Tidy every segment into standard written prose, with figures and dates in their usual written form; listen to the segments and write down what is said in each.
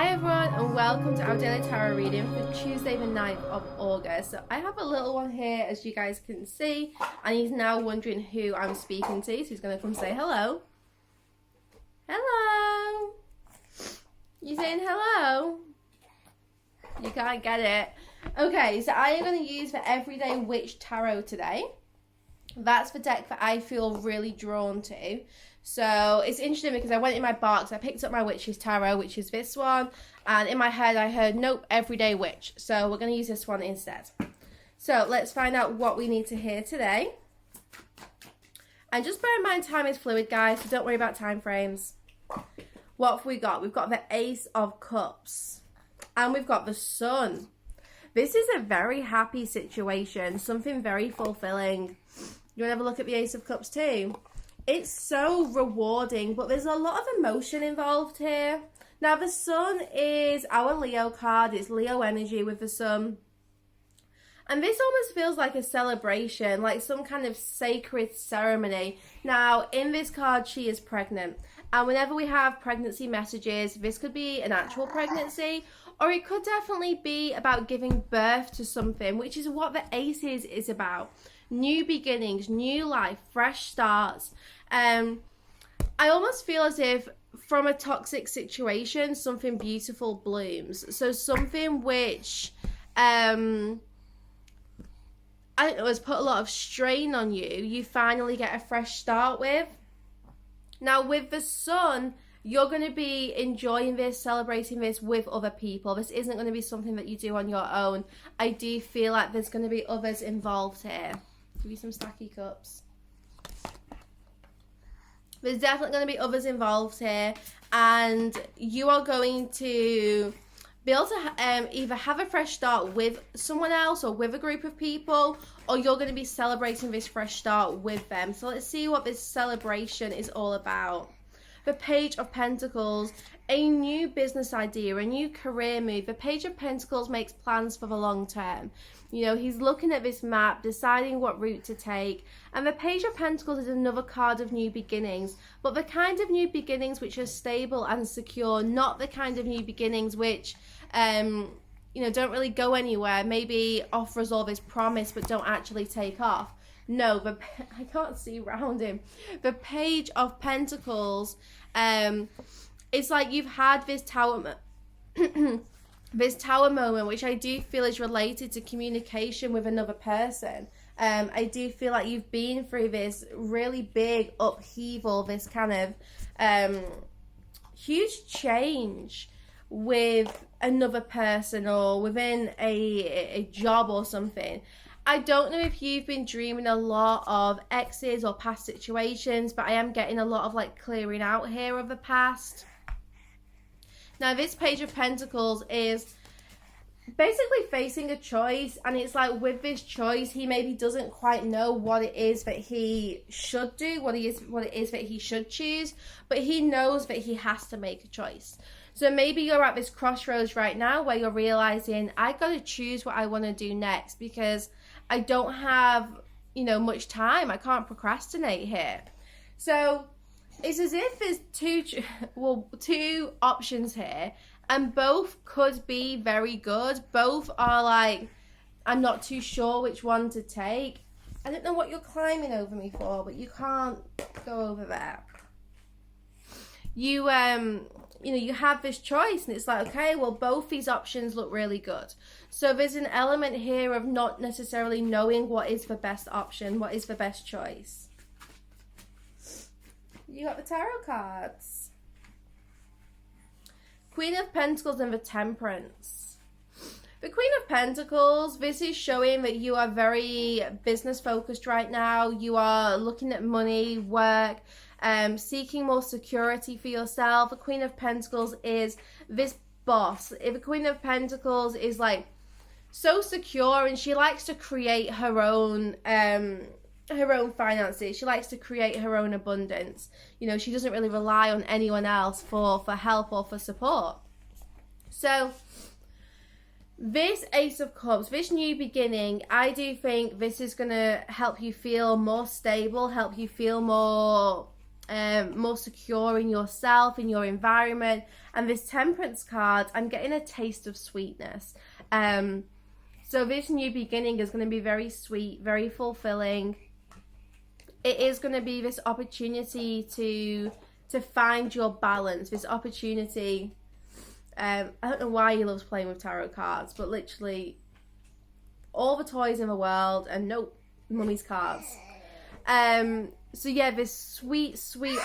Hi everyone and welcome to our daily tarot reading for Tuesday the 9th of August. So I have a little one here as you guys can see, and he's now wondering who I'm speaking to, so he's going to come say hello. Hello! You saying hello? You can't get it. Okay, so I am going to use the Everyday Witch Tarot today. That's the deck that I feel really drawn to. So it's interesting because I went in my box, I picked up my Witch's Tarot, which is this one, and in my head I heard, nope, Everyday Witch. So we're going to use this one instead. So let's find out what we need to hear today. And just bear in mind time is fluid, guys, so don't worry about time frames. What have we got? We've got the Ace of Cups. And we've got the Sun. This is a very happy situation, something very fulfilling. You want to have a look at the Ace of Cups too? It's so rewarding, but there's a lot of emotion involved here. Now, the Sun is our Leo card. It's Leo energy with the Sun. And this almost feels like a celebration, like some kind of sacred ceremony. Now, in this card, she is pregnant. And whenever we have pregnancy messages, this could be an actual pregnancy, or it could definitely be about giving birth to something, which is what the Ace is about. New beginnings, new life, fresh starts. I almost feel as if from a toxic situation, something beautiful blooms. So something which, I don't know, has put a lot of strain on you, you finally get a fresh start with. Now with the Sun, you're going to be enjoying this, celebrating this with other people. This isn't going to be something that you do on your own. I do feel like there's going to be others involved here. Give you some stacky cups. There's definitely going to be others involved here, and you are going to be able to either have a fresh start with someone else or with a group of people, or you're going to be celebrating this fresh start with them. So let's see what this celebration is all about. The Page of Pentacles, a new business idea, a new career move. The Page of Pentacles makes plans for the long term. You know, he's looking at this map, deciding what route to take. And the Page of Pentacles is another card of new beginnings, but the kind of new beginnings which are stable and secure, not the kind of new beginnings which, you know, don't really go anywhere, maybe offer us all this promise but don't actually take off. No, I can't see around him. The Page of Pentacles, it's like you've had this tower, this tower moment, which I do feel is related to communication with another person. I do feel like you've been through this really big upheaval, this kind of huge change with another person or within a job or something. I don't know if you've been dreaming a lot of exes or past situations, but I am getting a lot of like clearing out here of the past. Now this Page of Pentacles is basically facing a choice, and it's like with this choice he maybe doesn't quite know what it is that he should do, what it is that he should choose, but he knows that he has to make a choice. So maybe you're at this crossroads right now where you're realizing, I got to choose what I want to do next because I don't have, you know, much time. I can't procrastinate here. So it's as if there's two options here, and both could be very good. Both are like, I'm not too sure which one to take. I don't know what you're climbing over me for, but you can't go over there. You know, you have this choice, and it's like, okay, well, both these options look really good. So there's an element here of not necessarily knowing what is the best option, what is the best choice. You got the tarot cards. Queen of Pentacles and the Temperance. The Queen of Pentacles, this is showing that you are very business focused right now. You are looking at money, work, seeking more security for yourself. The Queen of Pentacles is this boss. The Queen of Pentacles is like so secure, and she likes to create her own finances. She likes to create her own abundance. You know, she doesn't really rely on anyone else for help or for support. So this Ace of Cups, this new beginning, I do think this is going to help you feel more stable, help you feel more more secure in yourself, in your environment. And this Temperance card, I'm getting a taste of sweetness. So this new beginning is going to be very sweet, very fulfilling. It is going to be this opportunity to find your balance, this opportunity. I don't know why he loves playing with tarot cards, but literally all the toys in the world, and nope, mummy's cards. So yeah, this sweet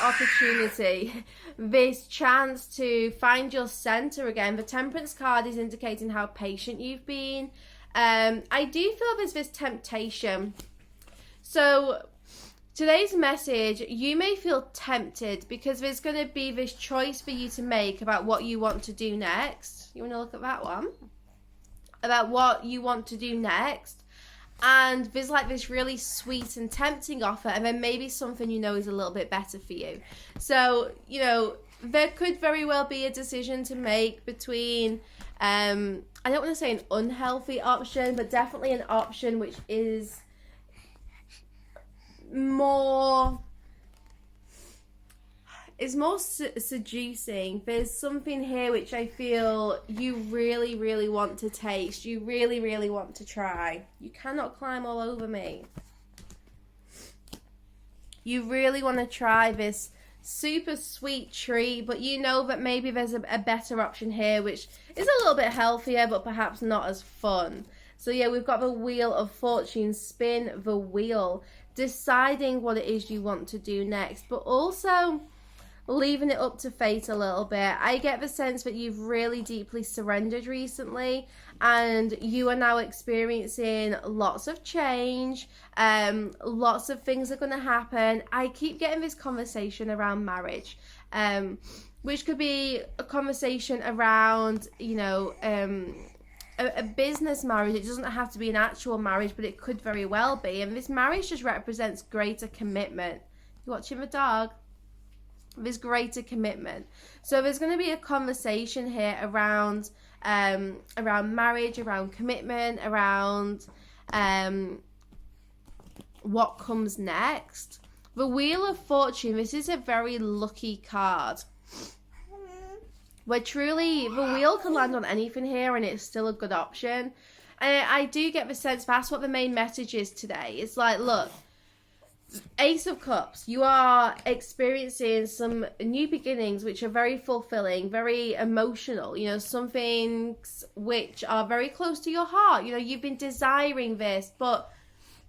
opportunity, this chance to find your center again. The Temperance card is indicating how patient you've been. I do feel there's this temptation. So today's message, you may feel tempted because there's going to be this choice for you to make about what you want to do next. You want to look at that one? About what you want to do next. And there's like this really sweet and tempting offer, and then maybe something you know is a little bit better for you. So, you know, there could very well be a decision to make between, I don't want to say an unhealthy option, but definitely an option which is more seducing. There's something here which I feel you really want to taste. You really want to try. You cannot climb all over me. You really want to try this super sweet treat, but you know that maybe there's a better option here which is a little bit healthier but perhaps not as fun. So yeah, we've got the Wheel of Fortune. Spin the wheel, deciding what it is you want to do next, but also leaving it up to fate a little bit. I get the sense that you've really deeply surrendered recently, and you are now experiencing lots of change. Lots of things are going to happen. I keep getting this conversation around marriage, which could be a conversation around, you know, a business marriage. It doesn't have to be an actual marriage, but it could very well be. And this marriage just represents greater commitment. You watching the dog? This greater commitment. So there's going to be a conversation here around marriage, around commitment, around what comes next. The Wheel of Fortune, this is a very lucky card, where truly the wheel can land on anything here and it's still a good option. And I do get the sense that's what the main message is today. It's like, look, Ace of Cups, you are experiencing some new beginnings which are very fulfilling, very emotional, you know, some things which are very close to your heart. You know, you've been desiring this, but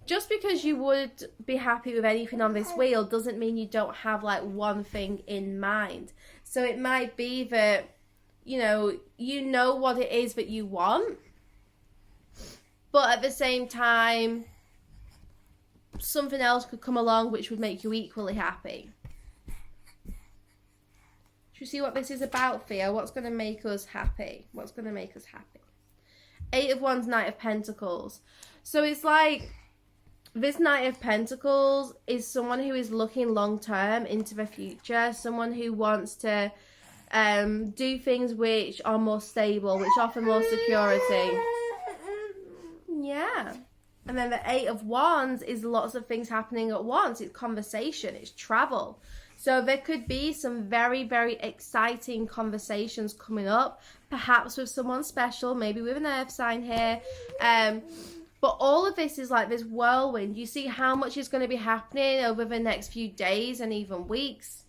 just because you would be happy with anything on this wheel doesn't mean you don't have like one thing in mind. So it might be that, you know what it is that you want, but at the same time, something else could come along which would make you equally happy. Do you see what this is about, Theo? What's going to make us happy? What's going to make us happy? 8 of Wands, Knight of Pentacles. So it's like this Knight of Pentacles is someone who is looking long term into the future, someone who wants to do things which are more stable, which offer more security. Yeah. And then the 8 of Wands is lots of things happening at once. It's conversation, it's travel. So there could be some very exciting conversations coming up, perhaps with someone special, maybe with an earth sign here. But all of this is like this whirlwind. You see how much is going to be happening over the next few days and even weeks.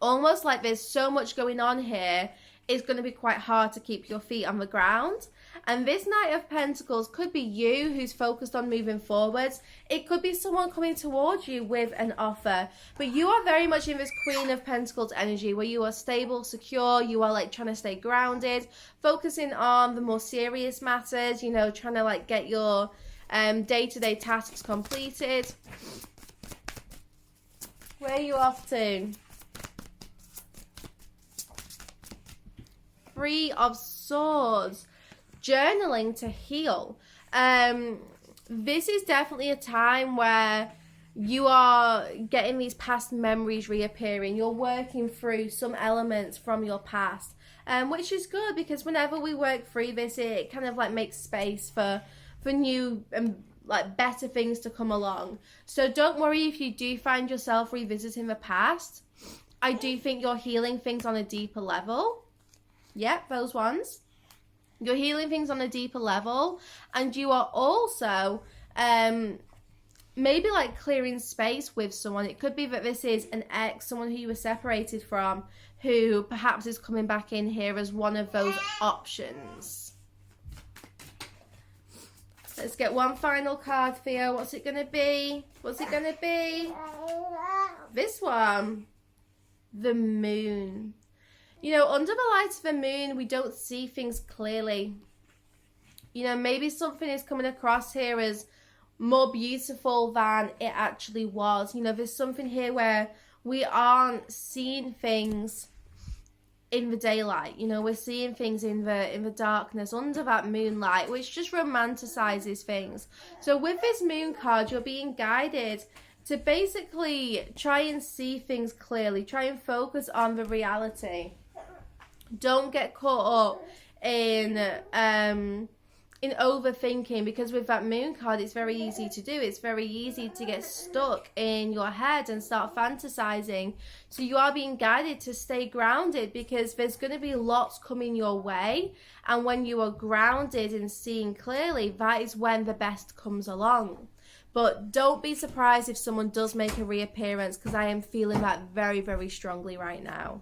Almost like there's so much going on here, it's going to be quite hard to keep your feet on the ground. And this Knight of Pentacles could be you who's focused on moving forwards. It could be someone coming towards you with an offer. But you are very much in this Queen of Pentacles energy where you are stable, secure. You are like trying to stay grounded, focusing on the more serious matters, you know, trying to like get your day-to-day tasks completed. Where are you off to? 3 of Swords. Journaling to heal. This is definitely a time where you are getting these past memories reappearing. You're working through some elements from your past, which is good because whenever we work through this, it kind of like makes space for new like better things to come along. So don't worry if you do find yourself revisiting the past. I do think you're healing things on a deeper level. Yep, those ones. You're healing things on a deeper level, and you are also maybe like clearing space with someone. It could be that this is an ex, someone who you were separated from, who perhaps is coming back in here as one of those options. Let's get one final card, Theo. What's it going to be? What's it going to be? This one. The moon. You know, under the light of the moon, we don't see things clearly. You know, maybe something is coming across here as more beautiful than it actually was. You know, there's something here where we aren't seeing things in the daylight. You know, we're seeing things in the darkness under that moonlight, which just romanticizes things. So with this moon card, you're being guided to basically try and see things clearly. Try and focus on the reality. Don't get caught up in overthinking, because with that moon card, it's very easy to do. It's very easy to get stuck in your head and start fantasizing. So you are being guided to stay grounded, because there's going to be lots coming your way. And when you are grounded and seeing clearly, that is when the best comes along. But don't be surprised if someone does make a reappearance, because I am feeling that very, very strongly right now.